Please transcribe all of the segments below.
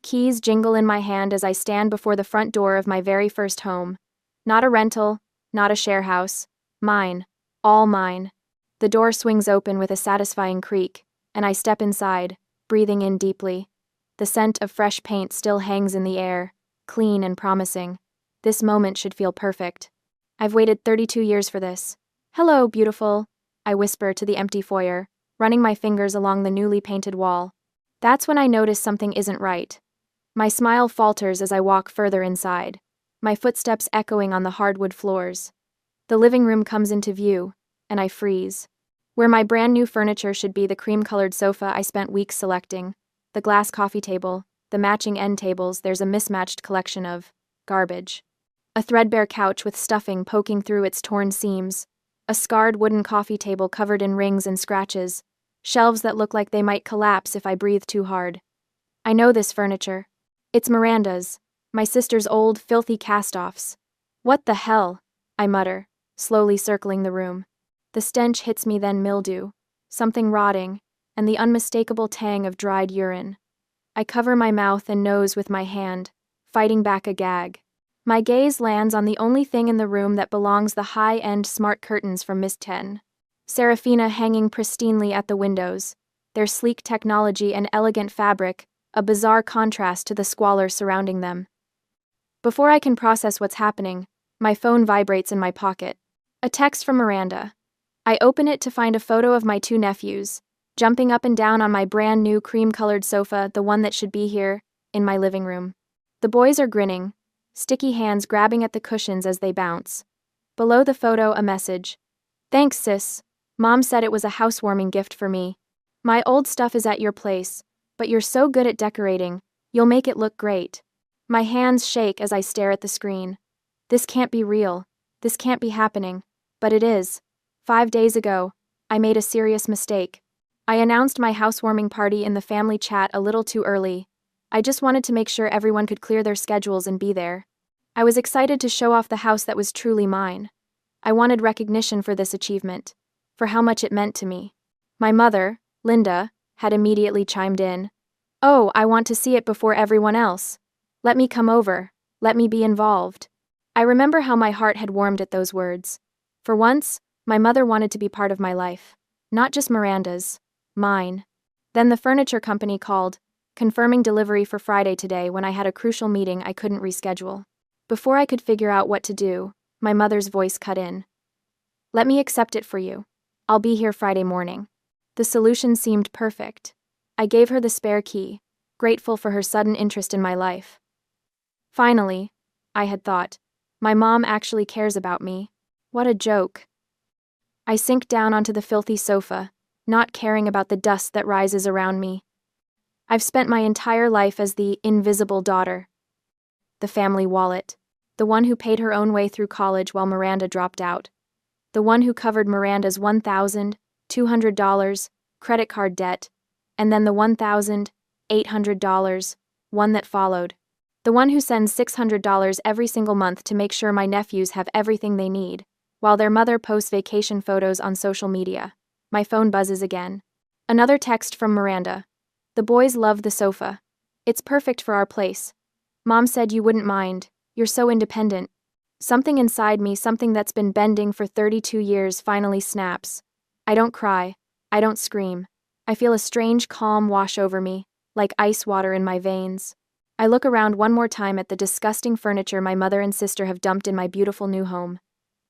Keys jingle in my hand as I stand before the front door of my very first home. Not a rental, not a share house. Mine. All mine. The door swings open with a satisfying creak, and I step inside, breathing in deeply. The scent of fresh paint still hangs in the air, clean and promising. This moment should feel perfect. I've waited 32 years for this. Hello, beautiful, I whisper to the empty foyer, running my fingers along the newly painted wall. That's when I notice something isn't right. My smile falters as I walk further inside, my footsteps echoing on the hardwood floors. The living room comes into view, and I freeze. Where my brand new furniture should be the cream-colored sofa I spent weeks selecting, the glass coffee table, the matching end tables, there's a mismatched collection of garbage. A threadbare couch with stuffing poking through its torn seams, a scarred wooden coffee table covered in rings and scratches, shelves that look like they might collapse if I breathe too hard. I know this furniture. It's Miranda's, my sister's old, filthy cast-offs. What the hell? I mutter, slowly circling the room. The stench hits me, then mildew, something rotting, and the unmistakable tang of dried urine. I cover my mouth and nose with my hand, fighting back a gag. My gaze lands on the only thing in the room that belongs: the high-end smart curtains from Miss 10. Serafina hanging pristinely at the windows, their sleek technology and elegant fabric, a bizarre contrast to the squalor surrounding them. Before I can process what's happening, my phone vibrates in my pocket. A text from Miranda. I open it to find a photo of my two nephews, jumping up and down on my brand new cream-colored sofa, the one that should be here, in my living room. The boys are grinning, sticky hands grabbing at the cushions as they bounce. Below the photo, a message. Thanks, sis. Mom said it was a housewarming gift for me. My old stuff is at your place, but you're so good at decorating, you'll make it look great. My hands shake as I stare at the screen. This can't be real. This can't be happening. But it is. 5 days ago, I made a serious mistake. I announced my housewarming party in the family chat a little too early. I just wanted to make sure everyone could clear their schedules and be there. I was excited to show off the house that was truly mine. I wanted recognition for this achievement, for how much it meant to me. My mother, Linda, had immediately chimed in. Oh, I want to see it before everyone else. Let me come over. Let me be involved. I remember how my heart had warmed at those words. For once, my mother wanted to be part of my life. Not just Miranda's. Mine. Then the furniture company called, confirming delivery for Friday today when I had a crucial meeting I couldn't reschedule. Before I could figure out what to do, my mother's voice cut in. Let me accept it for you. I'll be here Friday morning. The solution seemed perfect. I gave her the spare key, grateful for her sudden interest in my life. Finally, I had thought, my mom actually cares about me. What a joke. I sink down onto the filthy sofa, not caring about the dust that rises around me. I've spent my entire life as the invisible daughter. The family wallet. The one who paid her own way through college while Miranda dropped out. The one who covered Miranda's $1,200 credit card debt, and then the $1,800 one that followed. The one who sends $600 every single month to make sure my nephews have everything they need, while their mother posts vacation photos on social media. My phone buzzes again. Another text from Miranda. The boys love the sofa. It's perfect for our place. Mom said you wouldn't mind. You're so independent. Something inside me, something that's been bending for 32 years, finally snaps. I don't cry. I don't scream. I feel a strange calm wash over me, like ice water in my veins. I look around one more time at the disgusting furniture my mother and sister have dumped in my beautiful new home.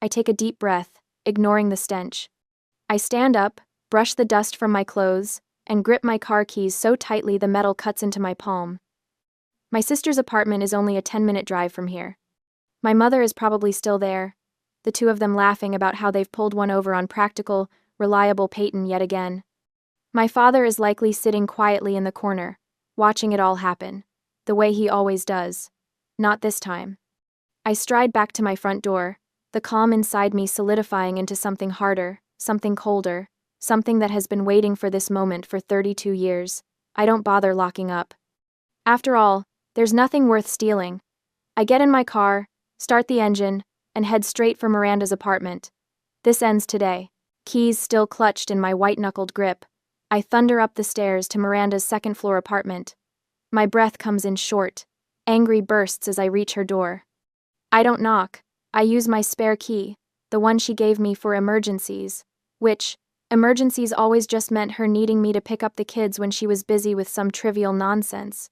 I take a deep breath, ignoring the stench. I stand up, brush the dust from my clothes, and grip my car keys so tightly the metal cuts into my palm. My sister's apartment is only a 10-minute drive from here. My mother is probably still there, the two of them laughing about how they've pulled one over on practical, reliable Peyton yet again. My father is likely sitting quietly in the corner, watching it all happen, the way he always does. Not this time. I stride back to my front door, the calm inside me solidifying into something harder, something colder, something that has been waiting for this moment for 32 years. I don't bother locking up. After all, there's nothing worth stealing. I get in my car, start the engine, and head straight for Miranda's apartment. This ends today. Keys still clutched in my white-knuckled grip. I thunder up the stairs to Miranda's second-floor apartment. My breath comes in short, angry bursts as I reach her door. I don't knock. I use my spare key, the one she gave me for emergencies, which, emergencies always just meant her needing me to pick up the kids when she was busy with some trivial nonsense.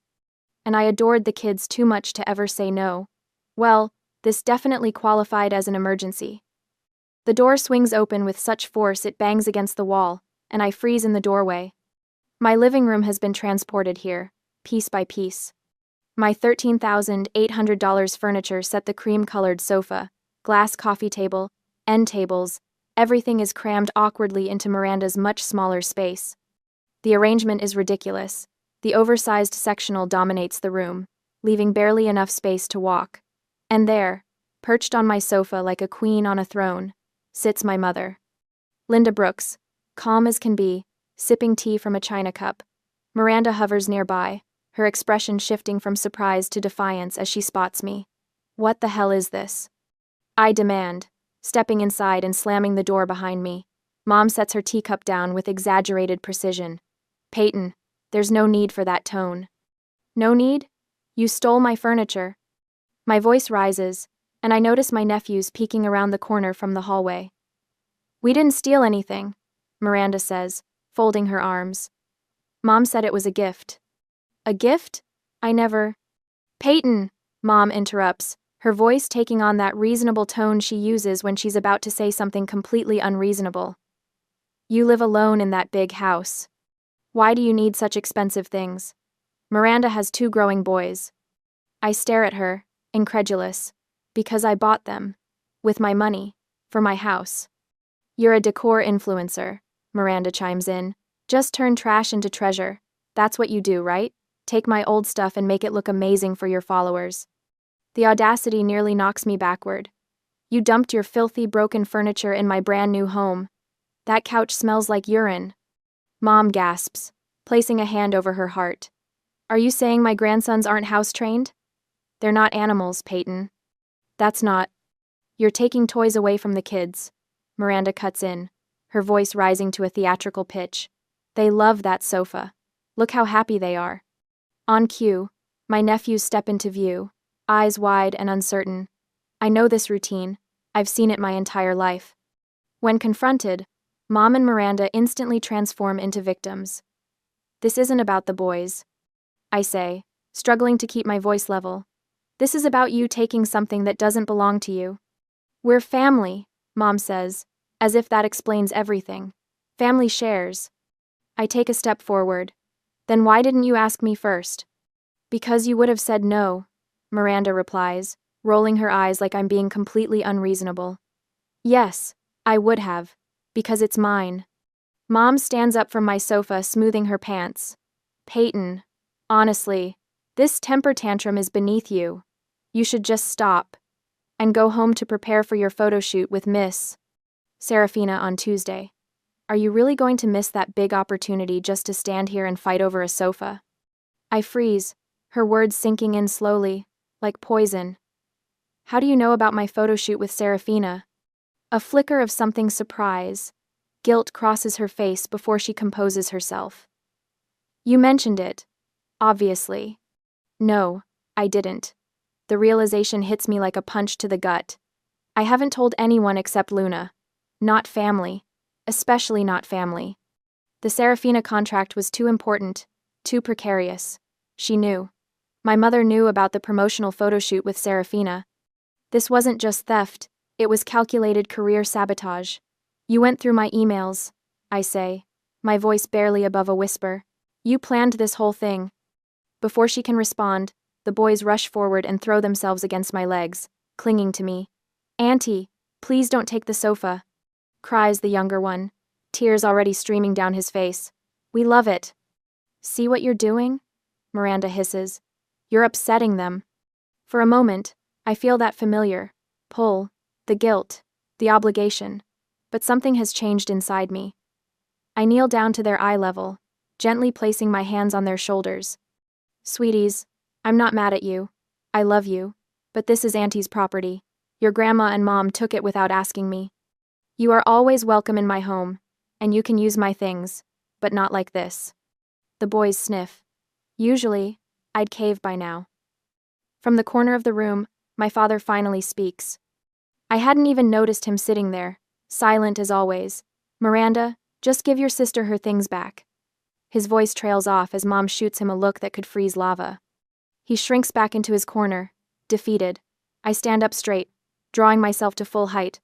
And I adored the kids too much to ever say no. Well, this definitely qualified as an emergency. The door swings open with such force it bangs against the wall, and I freeze in the doorway. My living room has been transported here, piece by piece. My $13,800 furniture set the cream-colored sofa, glass coffee table, end tables, everything is crammed awkwardly into Miranda's much smaller space. The arrangement is ridiculous. The oversized sectional dominates the room, leaving barely enough space to walk. And there, perched on my sofa like a queen on a throne, sits my mother. Linda Brooks, calm as can be, sipping tea from a china cup. Miranda hovers nearby, her expression shifting from surprise to defiance as she spots me. What the hell is this? I demand, stepping inside and slamming the door behind me. Mom sets her teacup down with exaggerated precision. Peyton, there's no need for that tone. No need? You stole my furniture. My voice rises, and I notice my nephews peeking around the corner from the hallway. We didn't steal anything, Miranda says, folding her arms. Mom said it was a gift. A gift? I never… Peyton, Mom interrupts, her voice taking on that reasonable tone she uses when she's about to say something completely unreasonable. You live alone in that big house. Why do you need such expensive things? Miranda has 2 growing boys. I stare at her, incredulous. Because I bought them. With my money. For my house. You're a decor influencer, Miranda chimes in. Just turn trash into treasure. That's what you do, right? Take my old stuff and make it look amazing for your followers. The audacity nearly knocks me backward. You dumped your filthy, broken furniture in my brand new home. That couch smells like urine. Mom gasps, placing a hand over her heart. Are you saying my grandsons aren't house-trained? They're not animals, Peyton. That's not… You're taking toys away from the kids. Miranda cuts in, her voice rising to a theatrical pitch. They love that sofa. Look how happy they are. On cue, my nephews step into view, eyes wide and uncertain. I know this routine. I've seen it my entire life. When confronted, Mom and Miranda instantly transform into victims. This isn't about the boys, I say, struggling to keep my voice level. This is about you taking something that doesn't belong to you. We're family, Mom says, as if that explains everything. Family shares. I take a step forward. Then why didn't you ask me first? Because you would have said no, Miranda replies, rolling her eyes like I'm being completely unreasonable. Yes, I would have. Because it's mine. Mom stands up from my sofa, smoothing her pants. Peyton, honestly, this temper tantrum is beneath you. You should just stop. And go home to prepare for your photo shoot with Miss Serafina on Tuesday. Are you really going to miss that big opportunity just to stand here and fight over a sofa? I freeze, her words sinking in slowly, like poison. How do you know about my photo shoot with Serafina? A flicker of something surprise. Guilt crosses her face before she composes herself. You mentioned it. Obviously. No, I didn't. The realization hits me like a punch to the gut. I haven't told anyone except Luna. Not family. Especially not family. The Serafina contract was too important, too precarious. She knew. My mother knew about the promotional photo shoot with Serafina. This wasn't just theft, it was calculated career sabotage. You went through my emails, I say, my voice barely above a whisper. You planned this whole thing. Before she can respond, the boys rush forward and throw themselves against my legs, clinging to me. Auntie, please don't take the sofa, cries the younger one, tears already streaming down his face. We love it. See what you're doing? Miranda hisses. You're upsetting them. For a moment, I feel that familiar pull, the guilt, the obligation. But something has changed inside me. I kneel down to their eye level, gently placing my hands on their shoulders. Sweeties, I'm not mad at you. I love you. But this is Auntie's property. Your grandma and mom took it without asking me. You are always welcome in my home, and you can use my things, but not like this. The boys sniff. Usually, I'd cave by now. From the corner of the room, my father finally speaks. I hadn't even noticed him sitting there, silent as always. Miranda, just give your sister her things back. His voice trails off as Mom shoots him a look that could freeze lava. He shrinks back into his corner, defeated. I stand up straight, drawing myself to full height.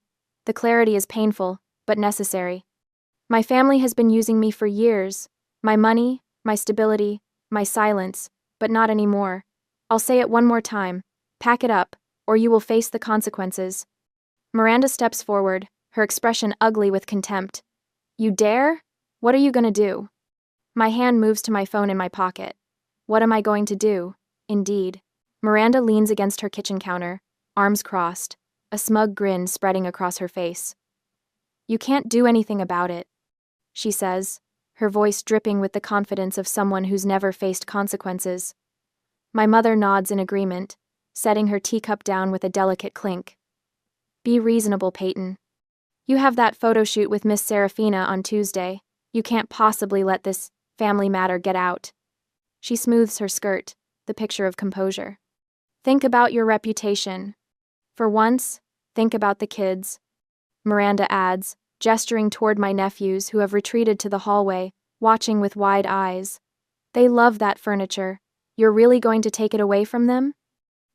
The clarity is painful, but necessary. My family has been using me for years. My money, my stability, my silence, but not anymore. I'll say it one more time. Pack it up, or you will face the consequences. Miranda steps forward, her expression ugly with contempt. You dare? What are you gonna do? My hand moves to my phone in my pocket. What am I going to do? Indeed. Miranda leans against her kitchen counter, arms crossed, a smug grin spreading across her face. You can't do anything about it, she says, her voice dripping with the confidence of someone who's never faced consequences. My mother nods in agreement, setting her teacup down with a delicate clink. Be reasonable, Peyton. You have that photo shoot with Miss Serafina on Tuesday. You can't possibly let this family matter get out. She smooths her skirt, the picture of composure. Think about your reputation. For once, think about the kids. Miranda adds, gesturing toward my nephews who have retreated to the hallway, watching with wide eyes. They love that furniture. You're really going to take it away from them?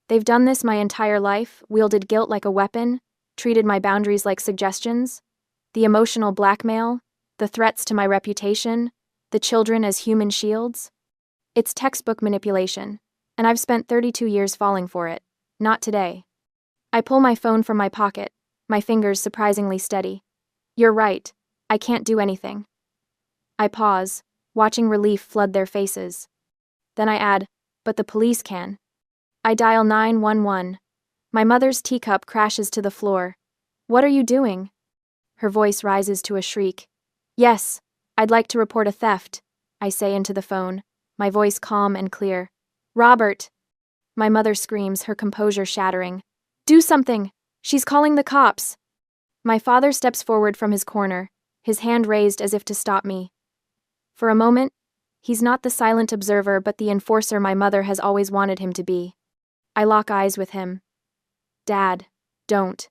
They've done this my entire life, wielded guilt like a weapon, treated my boundaries like suggestions. The emotional blackmail, the threats to my reputation, the children as human shields. It's textbook manipulation, and I've spent 32 years falling for it. Not today. I pull my phone from my pocket, my fingers surprisingly steady. You're right, I can't do anything. I pause, watching relief flood their faces. Then I add, but the police can. I dial 911. My mother's teacup crashes to the floor. What are you doing? Her voice rises to a shriek. Yes, I'd like to report a theft, I say into the phone, my voice calm and clear. Robert! My mother screams, her composure shattering. Do something! She's calling the cops! My father steps forward from his corner, his hand raised as if to stop me. For a moment, he's not the silent observer but the enforcer my mother has always wanted him to be. I lock eyes with him. Dad, don't.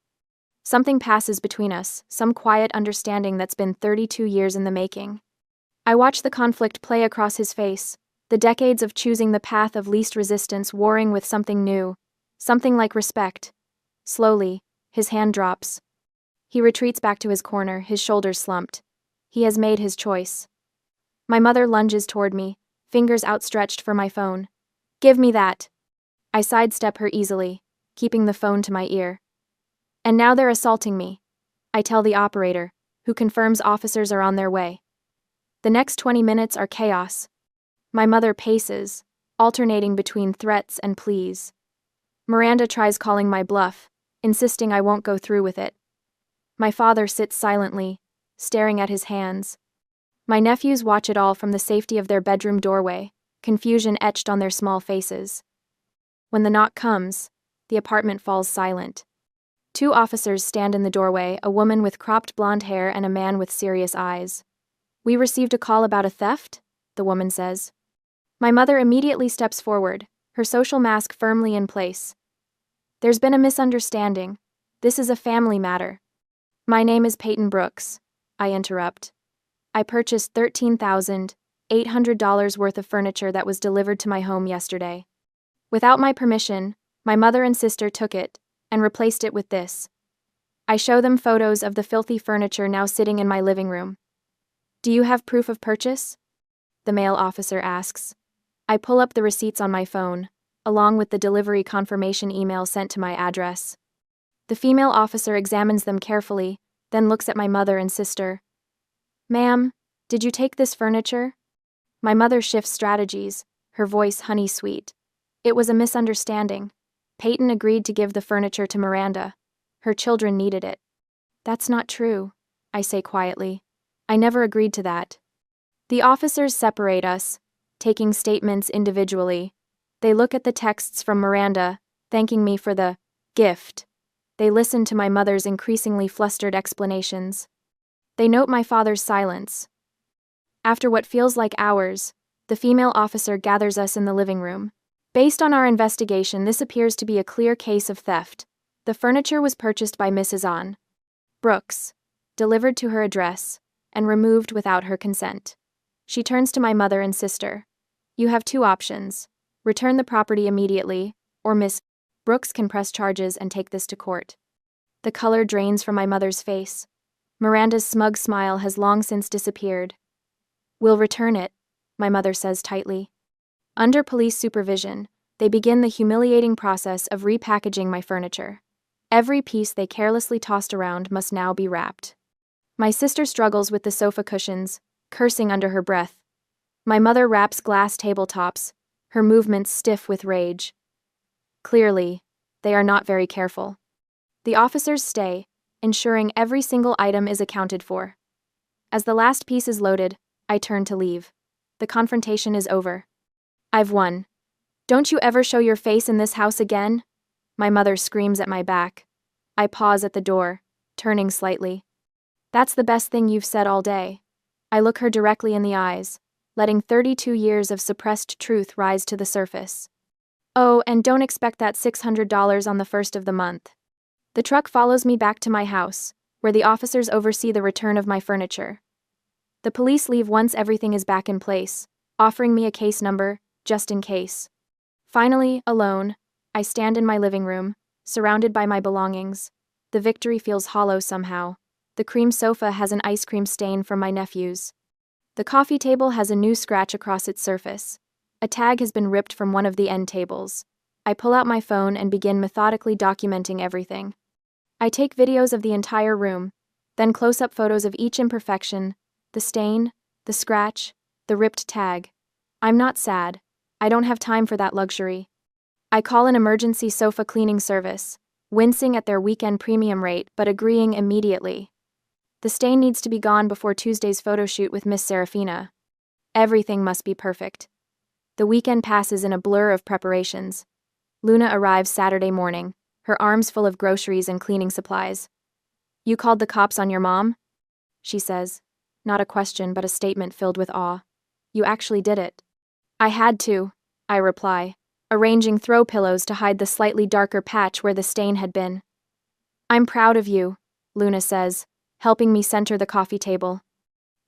Something passes between us, some quiet understanding that's been 32 years in the making. I watch the conflict play across his face, the decades of choosing the path of least resistance warring with something new, something like respect. Slowly, his hand drops. He retreats back to his corner, his shoulders slumped. He has made his choice. My mother lunges toward me, fingers outstretched for my phone. Give me that. I sidestep her easily, keeping the phone to my ear. And now they're assaulting me. I tell the operator, who confirms officers are on their way. The next 20 minutes are chaos. My mother paces, alternating between threats and pleas. Miranda tries calling my bluff, insisting I won't go through with it. My father sits silently, staring at his hands. My nephews watch it all from the safety of their bedroom doorway, confusion etched on their small faces. When the knock comes, the apartment falls silent. 2 officers stand in the doorway, a woman with cropped blonde hair and a man with serious eyes. We received a call about a theft, the woman says. My mother immediately steps forward, her social mask firmly in place. There's been a misunderstanding. This is a family matter. My name is Peyton Brooks, I interrupt. I purchased $13,800 worth of furniture that was delivered to my home yesterday. Without my permission, my mother and sister took it and replaced it with this. I show them photos of the filthy furniture now sitting in my living room. Do you have proof of purchase? The male officer asks. I pull up the receipts on my phone, along with the delivery confirmation email sent to my address. The female officer examines them carefully, then looks at my mother and sister. Ma'am, did you take this furniture? My mother shifts strategies, her voice honey-sweet. It was a misunderstanding. Peyton agreed to give the furniture to Miranda. Her children needed it. That's not true, I say quietly. I never agreed to that. The officers separate us, taking statements individually. They look at the texts from Miranda, thanking me for the gift. They listen to my mother's increasingly flustered explanations. They note my father's silence. After what feels like hours, the female officer gathers us in the living room, Based on our investigation, this appears to be a clear case of theft. The furniture was purchased by Mrs. An Brooks, delivered to her address, and removed without her consent. She turns to my mother and sister. You have two options. Return the property immediately, or Miss Brooks can press charges and take this to court. The color drains from my mother's face. Miranda's smug smile has long since disappeared. We'll return it, my mother says tightly. Under police supervision, they begin the humiliating process of repackaging my furniture. Every piece they carelessly tossed around must now be wrapped. My sister struggles with the sofa cushions, cursing under her breath. My mother wraps glass tabletops, her movements stiff with rage. Clearly, they are not very careful. The officers stay, ensuring every single item is accounted for. As the last piece is loaded, I turn to leave. The confrontation is over. I've won. Don't you ever show your face in this house again? My mother screams at my back. I pause at the door, turning slightly. That's the best thing you've said all day. I look her directly in the eyes, letting 32 years of suppressed truth rise to the surface. Oh, and don't expect that $600 on the first of the month. The truck follows me back to my house, where the officers oversee the return of my furniture. The police leave once everything is back in place, offering me a case number, just in case. Finally, alone, I stand in my living room, surrounded by my belongings. The victory feels hollow somehow. The cream sofa has an ice cream stain from my nephews. The coffee table has a new scratch across its surface. A tag has been ripped from one of the end tables. I pull out my phone and begin methodically documenting everything. I take videos of the entire room, then close-up photos of each imperfection, the stain, the scratch, the ripped tag. I'm not sad. I don't have time for that luxury. I call an emergency sofa cleaning service, wincing at their weekend premium rate but agreeing immediately. The stain needs to be gone before Tuesday's photo shoot with Miss Serafina. Everything must be perfect. The weekend passes in a blur of preparations. Luna arrives Saturday morning, her arms full of groceries and cleaning supplies. You called the cops on your mom? She says. Not a question but a statement filled with awe. You actually did it. I had to, I reply, arranging throw pillows to hide the slightly darker patch where the stain had been. I'm proud of you, Luna says, helping me center the coffee table.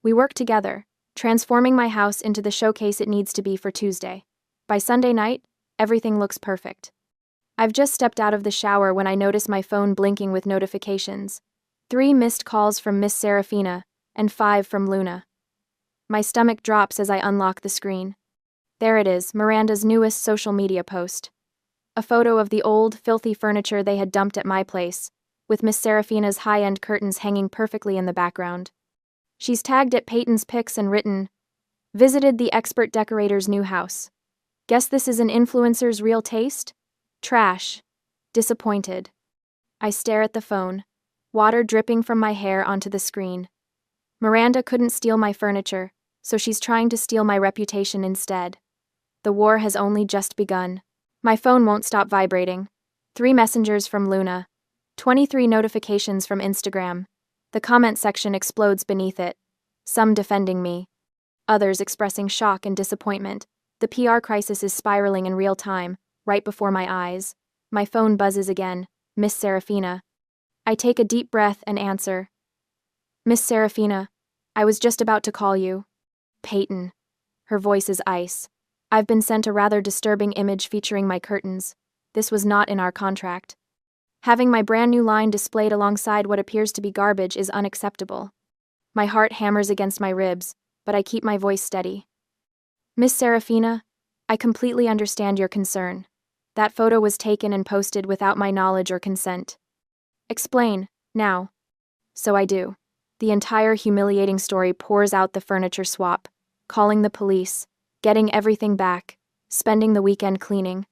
We work together, transforming my house into the showcase it needs to be for Tuesday. By Sunday night, everything looks perfect. I've just stepped out of the shower when I notice my phone blinking with notifications. 3 missed calls from Miss Serafina, and 5 from Luna. My stomach drops as I unlock the screen. There it is, Miranda's newest social media post. A photo of the old, filthy furniture they had dumped at my place, with Miss Serafina's high-end curtains hanging perfectly in the background. She's tagged at Peyton's pics and written, "Visited the expert decorator's new house. Guess this is an influencer's real taste? Trash. Disappointed." I stare at the phone, water dripping from my hair onto the screen. Miranda couldn't steal my furniture, so she's trying to steal my reputation instead. The war has only just begun. My phone won't stop vibrating. 3 messengers from Luna. 23 notifications from Instagram. The comment section explodes beneath it. Some defending me. Others expressing shock and disappointment. The PR crisis is spiraling in real time, right before my eyes. My phone buzzes again. Miss Serafina. I take a deep breath and answer. Miss Serafina, I was just about to call you. Peyton. Her voice is ice. I've been sent a rather disturbing image featuring my curtains. This was not in our contract. Having my brand new line displayed alongside what appears to be garbage is unacceptable. My heart hammers against my ribs, but I keep my voice steady. Miss Serafina, I completely understand your concern. That photo was taken and posted without my knowledge or consent. Explain, now. So I do. The entire humiliating story pours out: the furniture swap, calling the police, getting everything back, spending the weekend cleaning.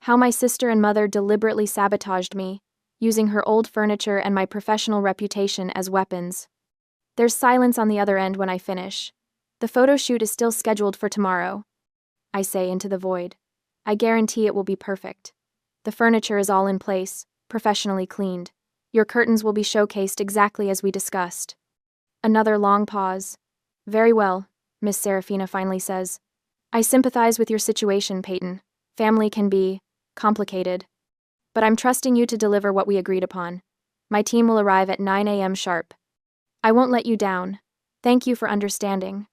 How my sister and mother deliberately sabotaged me, using her old furniture and my professional reputation as weapons. There's silence on the other end when I finish. The photo shoot is still scheduled for tomorrow. I say into the void. I guarantee it will be perfect. The furniture is all in place, professionally cleaned. Your curtains will be showcased exactly as we discussed. Another long pause. Very well, Miss Serafina finally says. I sympathize with your situation, Peyton. Family can be complicated. But I'm trusting you to deliver what we agreed upon. My team will arrive at 9 a.m. sharp. I won't let you down. Thank you for understanding.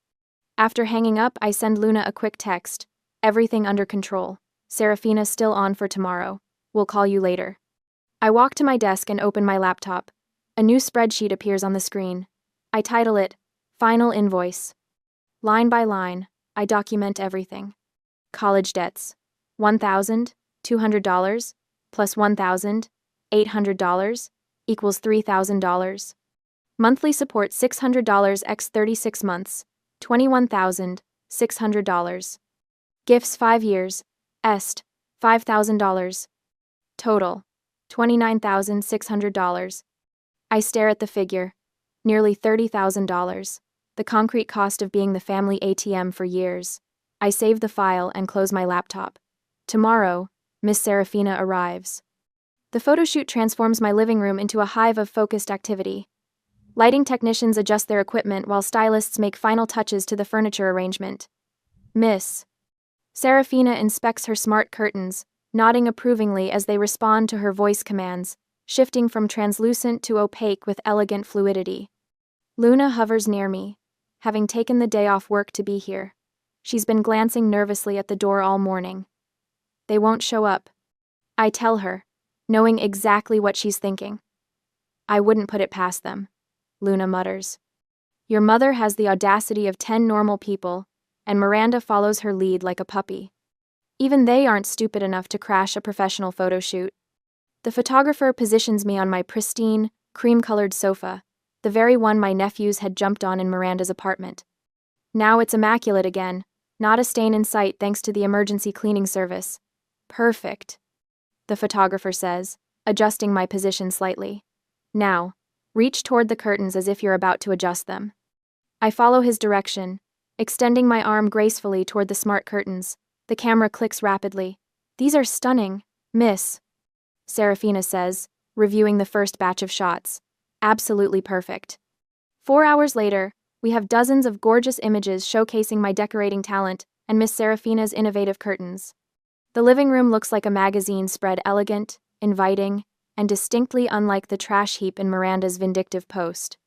After hanging up, I send Luna a quick text. Everything under control. Serafina still on for tomorrow. We'll call you later. I walk to my desk and open my laptop. A new spreadsheet appears on the screen. I title it, Final Invoice. Line by line, I document everything. College debts, $1,200 plus $1,800 equals $3,000. Monthly support $600 x 36 months, $21,600. Gifts 5 years, est, $5,000. Total, $29,600. I stare at the figure, nearly $30,000, the concrete cost of being the family ATM for years. I save the file and close my laptop. Tomorrow, Miss Serafina arrives. The photoshoot transforms my living room into a hive of focused activity. Lighting technicians adjust their equipment while stylists make final touches to the furniture arrangement. Miss Serafina inspects her smart curtains, nodding approvingly as they respond to her voice commands, shifting from translucent to opaque with elegant fluidity. Luna hovers near me, having taken the day off work to be here. She's been glancing nervously at the door all morning. They won't show up. I tell her, knowing exactly what she's thinking. I wouldn't put it past them, Luna mutters. Your mother has the audacity of 10 normal people, and Miranda follows her lead like a puppy. Even they aren't stupid enough to crash a professional photo shoot. The photographer positions me on my pristine, cream-colored sofa, the very one my nephews had jumped on in Miranda's apartment. Now it's immaculate again, not a stain in sight thanks to the emergency cleaning service. Perfect, the photographer says, adjusting my position slightly. Now, reach toward the curtains as if you're about to adjust them. I follow his direction, extending my arm gracefully toward the smart curtains. The camera clicks rapidly. These are stunning, Miss Serafina says, reviewing the first batch of shots. Absolutely perfect. 4 hours later, we have dozens of gorgeous images showcasing my decorating talent and Miss Serafina's innovative curtains. The living room looks like a magazine spread elegant, inviting, and distinctly unlike the trash heap in Miranda's vindictive post.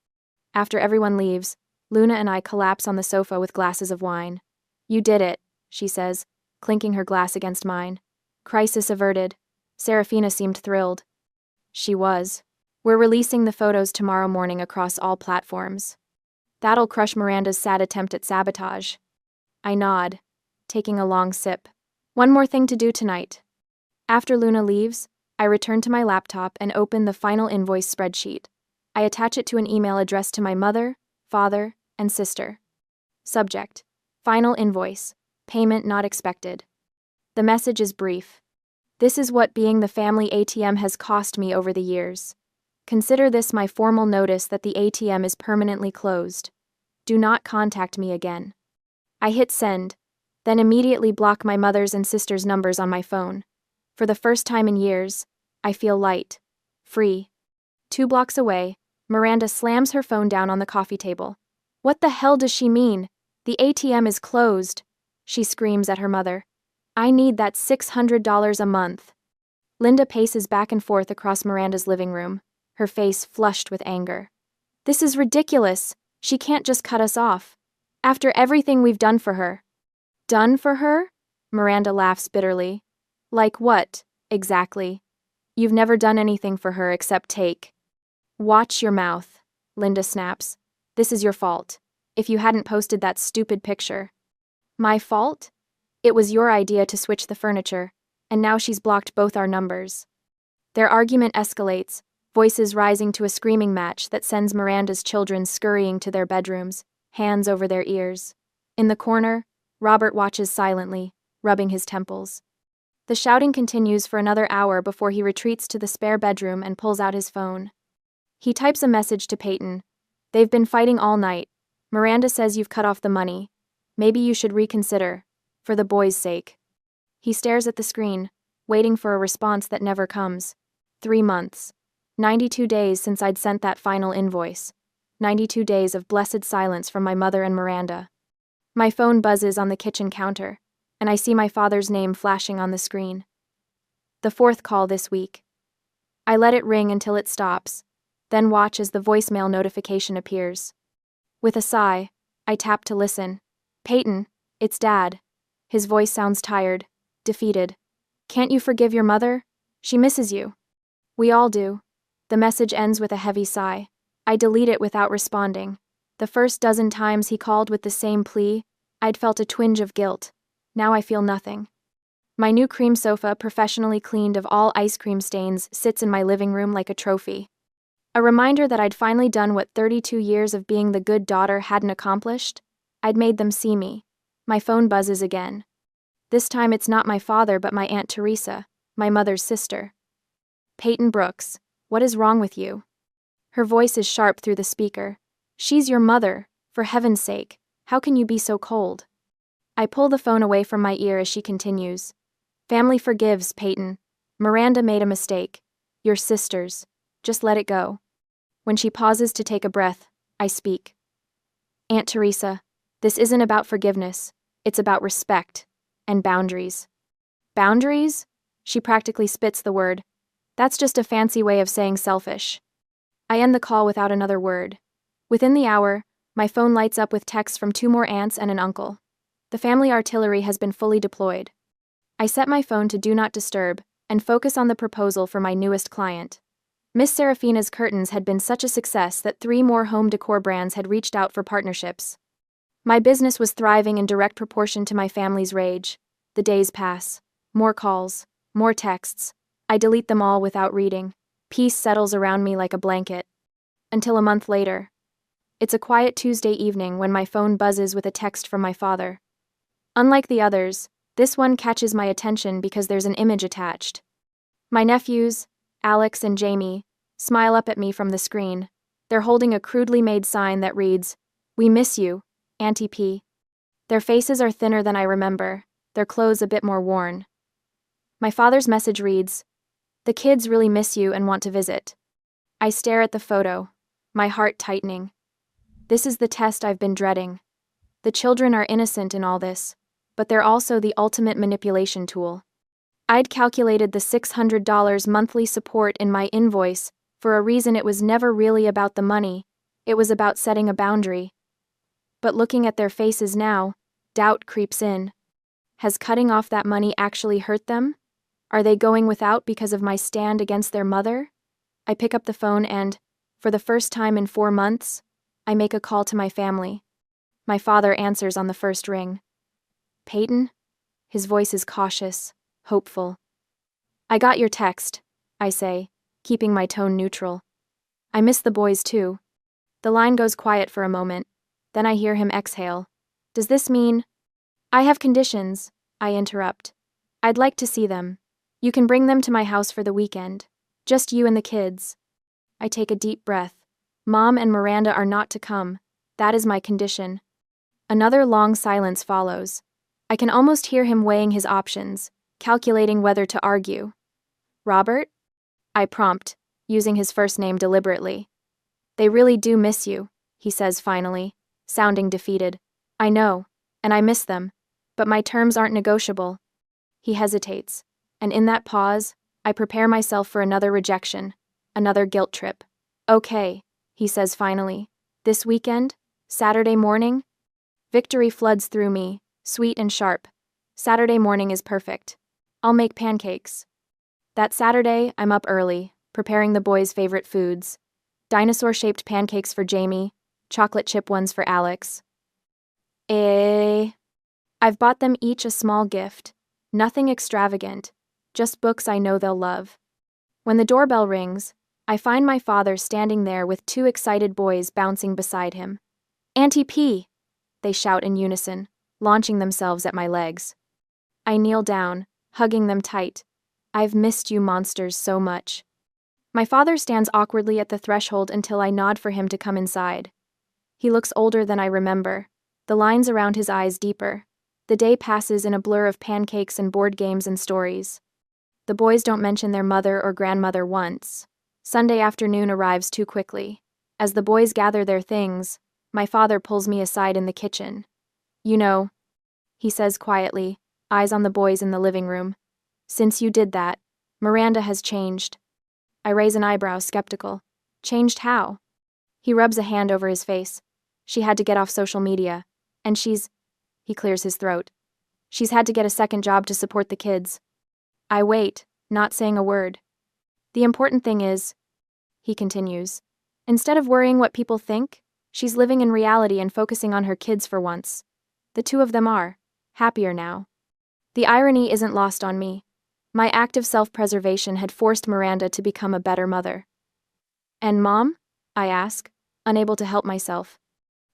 After everyone leaves, Luna and I collapse on the sofa with glasses of wine. You did it, she says, clinking her glass against mine. Crisis averted. Serafina seemed thrilled. She was. We're releasing the photos tomorrow morning across all platforms. That'll crush Miranda's sad attempt at sabotage. I nod, taking a long sip. One more thing to do tonight. After Luna leaves, I return to my laptop and open the final invoice spreadsheet. I attach it to an email addressed to my mother, father, and sister. Subject: Final invoice. Payment not expected. The message is brief. This is what being the family ATM has cost me over the years. Consider this my formal notice that the ATM is permanently closed. Do not contact me again. I hit send, then immediately block my mother's and sister's numbers on my phone. For the first time in years, I feel light, free. 2 blocks away, Miranda slams her phone down on the coffee table. What the hell does she mean? The ATM is closed, she screams at her mother. I need that $600 a month. Linda paces back and forth across Miranda's living room, her face flushed with anger. This is ridiculous. She can't just cut us off. After everything we've done for her. Done for her? Miranda laughs bitterly. Like what, exactly? You've never done anything for her except take. Watch your mouth, Linda snaps. This is your fault. If you hadn't posted that stupid picture. My fault? It was your idea to switch the furniture, and now she's blocked both our numbers. Their argument escalates, voices rising to a screaming match that sends Miranda's children scurrying to their bedrooms, hands over their ears. In the corner, Robert watches silently, rubbing his temples. The shouting continues for another hour before he retreats to the spare bedroom and pulls out his phone. He types a message to Peyton. They've been fighting all night. Miranda says you've cut off the money. Maybe you should reconsider, for the boys' sake. He stares at the screen, waiting for a response that never comes. 3 months. 92 days since I'd sent that final invoice. 92 days of blessed silence from my mother and Miranda. My phone buzzes on the kitchen counter. and I see my father's name flashing on the screen. The fourth call this week. I let it ring until it stops, then watch as the voicemail notification appears. With a sigh, I tap to listen. Peyton, it's Dad. His voice sounds tired, defeated. Can't you forgive your mother? She misses you. We all do. The message ends with a heavy sigh. I delete it without responding. The first dozen times he called with the same plea, I'd felt a twinge of guilt. Now I feel nothing. My new cream sofa, professionally cleaned of all ice cream stains, sits in my living room like a trophy. A reminder that I'd finally done what 32 years of being the good daughter hadn't accomplished. I'd made them see me. My phone buzzes again. This time it's not my father but my Aunt Teresa, my mother's sister. Peyton Brooks, what is wrong with you? Her voice is sharp through the speaker. She's your mother, for heaven's sake, how can you be so cold? I pull the phone away from my ear as she continues. Family forgives, Peyton. Miranda made a mistake. Your sisters. Just let it go. When she pauses to take a breath, I speak. Aunt Teresa, this isn't about forgiveness. It's about respect and boundaries. Boundaries? She practically spits the word. That's just a fancy way of saying selfish. I end the call without another word. Within the hour, my phone lights up with texts from 2 more aunts and an uncle. The family artillery has been fully deployed. I set my phone to Do Not Disturb and focus on the proposal for my newest client. Miss Serafina's curtains had been such a success that 3 more home decor brands had reached out for partnerships. My business was thriving in direct proportion to my family's rage. The days pass. More calls, more texts. I delete them all without reading. Peace settles around me like a blanket. Until a month later. It's a quiet Tuesday evening when my phone buzzes with a text from my father. Unlike the others, this one catches my attention because there's an image attached. My nephews, Alex and Jamie, smile up at me from the screen. They're holding a crudely made sign that reads, "We miss you, Auntie P." Their faces are thinner than I remember, their clothes a bit more worn. My father's message reads, "The kids really miss you and want to visit." I stare at the photo, my heart tightening. This is the test I've been dreading. The children are innocent in all this, but they're also the ultimate manipulation tool. I'd calculated the $600 monthly support in my invoice for a reason. It was never really about the money, it was about setting a boundary. But looking at their faces now, doubt creeps in. Has cutting off that money actually hurt them? Are they going without because of my stand against their mother? I pick up the phone and, for the first time in 4 months, I make a call to my family. My father answers on the first ring. Peyton? His voice is cautious, hopeful. I got your text, I say, keeping my tone neutral. I miss the boys too. The line goes quiet for a moment, then I hear him exhale. Does this mean? I have conditions, I interrupt. I'd like to see them. You can bring them to my house for the weekend. Just you and the kids. I take a deep breath. Mom and Miranda are not to come. That is my condition. Another long silence follows. I can almost hear him weighing his options, calculating whether to argue. Robert? I prompt, using his first name deliberately. They really do miss you, he says finally, sounding defeated. I know, and I miss them, but my terms aren't negotiable. He hesitates, and in that pause, I prepare myself for another rejection, another guilt trip. Okay, he says finally. This weekend? Saturday morning? Victory floods through me, sweet and sharp. Saturday morning is perfect. I'll make pancakes. That Saturday, I'm up early, preparing the boys' favorite foods. Dinosaur-shaped pancakes for Jamie, chocolate chip ones for Alex. I've bought them each a small gift. Nothing extravagant, just books I know they'll love. When the doorbell rings, I find my father standing there with 2 excited boys bouncing beside him. Auntie P! They shout in unison, launching themselves at my legs. I kneel down, hugging them tight. I've missed you monsters so much. My father stands awkwardly at the threshold until I nod for him to come inside. He looks older than I remember, the lines around his eyes deeper. The day passes in a blur of pancakes and board games and stories. The boys don't mention their mother or grandmother once. Sunday afternoon arrives too quickly. As the boys gather their things, my father pulls me aside in the kitchen. You know, he says quietly, eyes on the boys in the living room. Since you did that, Miranda has changed. I raise an eyebrow, skeptical. Changed how? He rubs a hand over his face. She had to get off social media. And he clears his throat. She's had to get a second job to support the kids. I wait, not saying a word. The important thing is, he continues, instead of worrying what people think, she's living in reality and focusing on her kids for once. The two of them are happier now. The irony isn't lost on me. My active self-preservation had forced Miranda to become a better mother. And Mom? I ask, unable to help myself.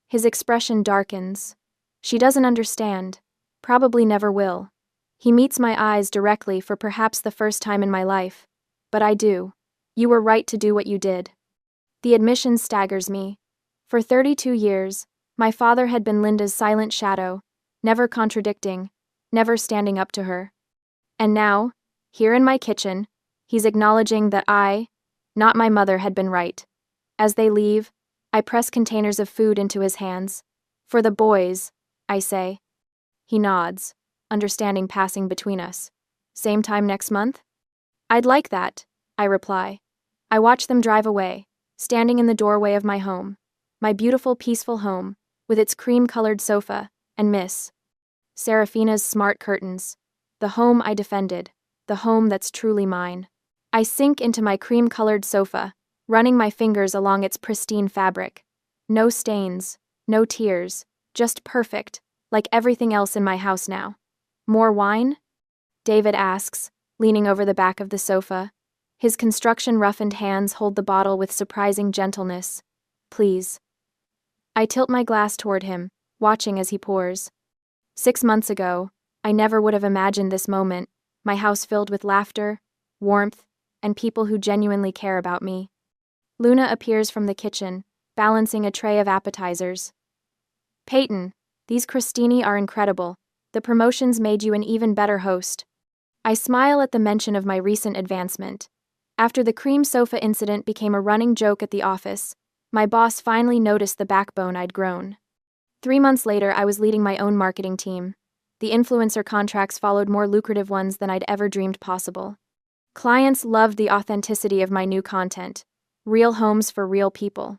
His expression darkens. She doesn't understand. Probably never will. He meets my eyes directly for perhaps the first time in my life. But I do. You were right to do what you did. The admission staggers me. For 32 years, my father had been Linda's silent shadow, never contradicting, never standing up to her. And now, here in my kitchen, he's acknowledging that I, not my mother, had been right. As they leave, I press containers of food into his hands. For the boys, I say. He nods, understanding passing between us. Same time next month? I'd like that, I reply. I watch them drive away, standing in the doorway of my home. My beautiful, peaceful home, with its cream-colored sofa, and Miss Serafina's smart curtains. The home I defended, the home that's truly mine. I sink into my cream-colored sofa, running my fingers along its pristine fabric. No stains, no tears, just perfect, like everything else in my house now. More wine? David asks, leaning over the back of the sofa. His construction-roughened hands hold the bottle with surprising gentleness. Please. I tilt my glass toward him, watching as he pours. 6 months ago, I never would have imagined this moment, my house filled with laughter, warmth, and people who genuinely care about me. Luna appears from the kitchen, balancing a tray of appetizers. Peyton, these crostini are incredible. The promotions made you an even better host. I smile at the mention of my recent advancement. After the cream sofa incident became a running joke at the office, my boss finally noticed the backbone I'd grown. 3 months later, I was leading my own marketing team. The influencer contracts followed more lucrative ones than I'd ever dreamed possible. Clients loved the authenticity of my new content. Real homes for real people.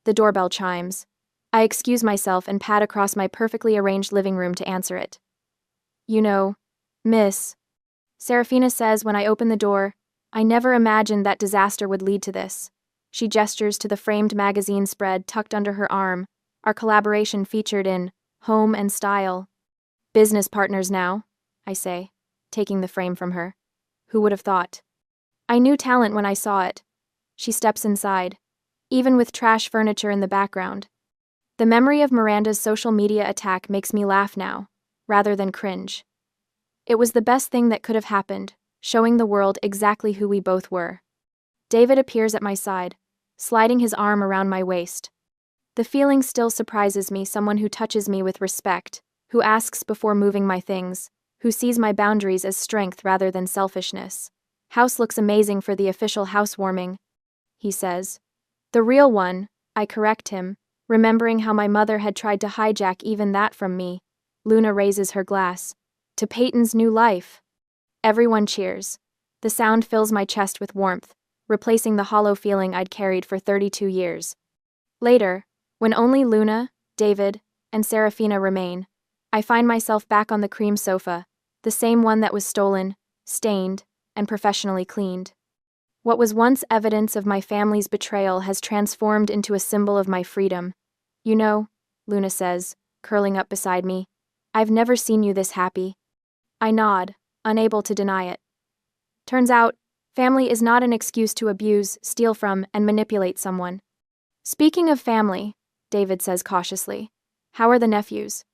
The doorbell chimes. I excuse myself and pad across my perfectly arranged living room to answer it. You know, Miss Serafina says when I open the door, I never imagined that disaster would lead to this. She gestures to the framed magazine spread tucked under her arm, our collaboration featured in Home and Style. Business partners now, I say, taking the frame from her. Who would have thought? I knew talent when I saw it. She steps inside, even with trash furniture in the background. The memory of Miranda's social media attack makes me laugh now, rather than cringe. It was the best thing that could have happened, showing the world exactly who we both were. David appears at my side, sliding his arm around my waist. The feeling still surprises me, someone who touches me with respect, who asks before moving my things, who sees my boundaries as strength rather than selfishness. House looks amazing for the official housewarming, he says. The real one, I correct him, remembering how my mother had tried to hijack even that from me. Luna raises her glass. To Peyton's new life. Everyone cheers. The sound fills my chest with warmth, replacing the hollow feeling I'd carried for 32 years. Later, when only Luna, David, and Serafina remain, I find myself back on the cream sofa, the same one that was stolen, stained, and professionally cleaned. What was once evidence of my family's betrayal has transformed into a symbol of my freedom. You know, Luna says, curling up beside me, I've never seen you this happy. I nod, unable to deny it. Turns out, family is not an excuse to abuse, steal from, and manipulate someone. Speaking of family, David says cautiously, how are the nephews?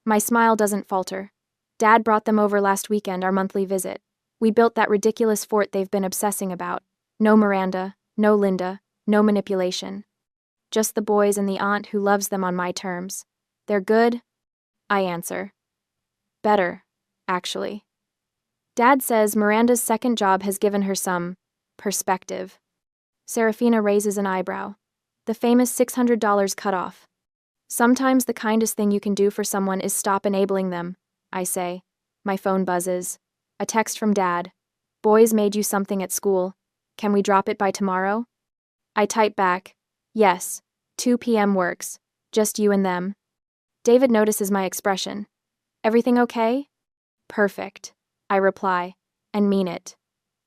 My smile doesn't falter. Dad brought them over last weekend, our monthly visit. We built that ridiculous fort they've been obsessing about. No Miranda, no Linda, no manipulation. Just the boys and the aunt who loves them on my terms. They're good, I answer. Better, actually. Dad says Miranda's second job has given her some perspective. Serafina raises an eyebrow. The famous $600 cutoff. Sometimes the kindest thing you can do for someone is stop enabling them, I say. My phone buzzes. A text from Dad. Boys made you something at school. Can we drop it by tomorrow? I type back. Yes. 2 p.m. works. Just you and them. David notices my expression. Everything okay? Perfect. I reply, and mean it.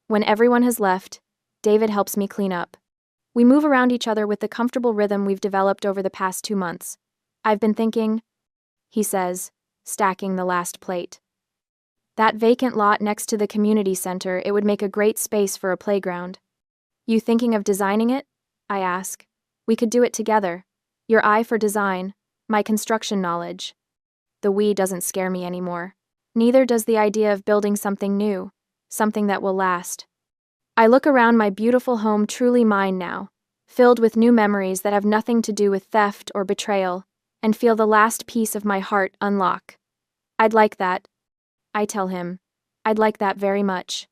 When everyone has left, David helps me clean up. We move around each other with the comfortable rhythm we've developed over the past 2 months. I've been thinking, he says, stacking the last plate. That vacant lot next to the community center, it would make a great space for a playground. You thinking of designing it? I ask. We could do it together. Your eye for design, my construction knowledge. The we doesn't scare me anymore. Neither does the idea of building something new, something that will last. I look around my beautiful home, truly mine now, filled with new memories that have nothing to do with theft or betrayal, and feel the last piece of my heart unlock. I'd like that. I tell him. I'd like that very much.